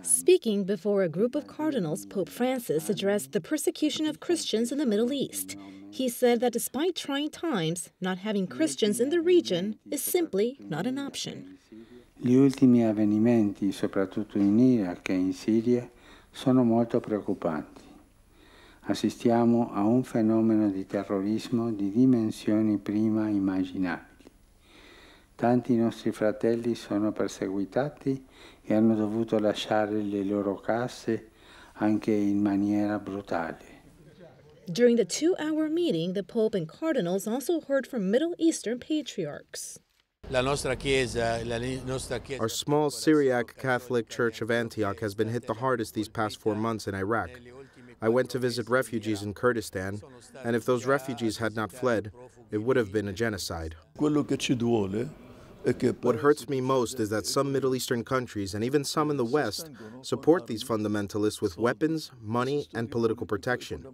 Speaking before a group of cardinals, Pope Francis addressed the persecution of Christians in the Middle East. He said that despite trying times, not having Christians in the region is simply not an option. Gli ultimi avvenimenti, soprattutto in Iraq e in Siria, sono molto preoccupanti. Assistiamo a un fenomeno di terrorismo di dimensioni prima immaginabili. Tanti nostri fratelli sono perseguitati e hanno dovuto lasciare le loro case anche in maniera brutale. During the 2-hour meeting, the Pope and cardinals also heard from Middle Eastern patriarchs. Our small Syriac Catholic Church of Antioch has been hit the hardest these past 4 months in Iraq. I went to visit refugees in Kurdistan, and if those refugees had not fled, it would have been a genocide. What hurts me most is that some Middle Eastern countries, and even some in the West, support these fundamentalists with weapons, money, and political protection.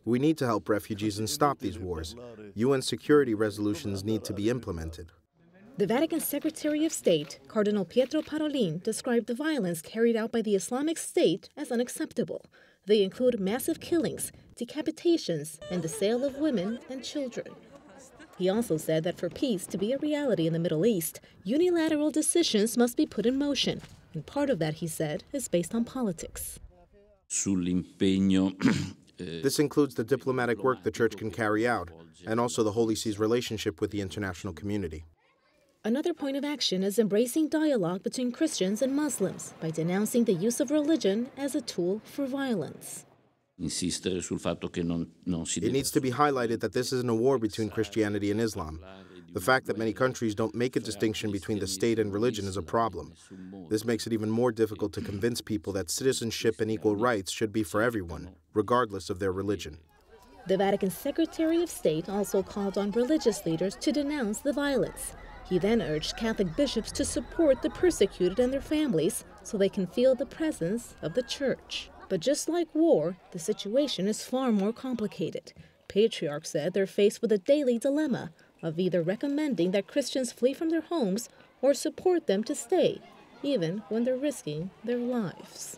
We need to help refugees and stop these wars. UN security resolutions need to be implemented. The Vatican Secretary of State, Cardinal Pietro Parolin, described the violence carried out by the Islamic State as unacceptable. They include massive killings, decapitations, and the sale of women and children. He also said that for peace to be a reality in the Middle East, unilateral decisions must be put in motion. And part of that, he said, is based on politics. This includes the diplomatic work the Church can carry out, and also the Holy See's relationship with the international community. Another point of action is embracing dialogue between Christians and Muslims by denouncing the use of religion as a tool for violence. It needs to be highlighted that this isn't a war between Christianity and Islam. The fact that many countries don't make a distinction between the state and religion is a problem. This makes it even more difficult to convince people that citizenship and equal rights should be for everyone, regardless of their religion. The Vatican Secretary of State also called on religious leaders to denounce the violence. He then urged Catholic bishops to support the persecuted and their families so they can feel the presence of the Church. But just like war, the situation is far more complicated. Patriarchs said they're faced with a daily dilemma of either recommending that Christians flee from their homes or support them to stay, even when they're risking their lives.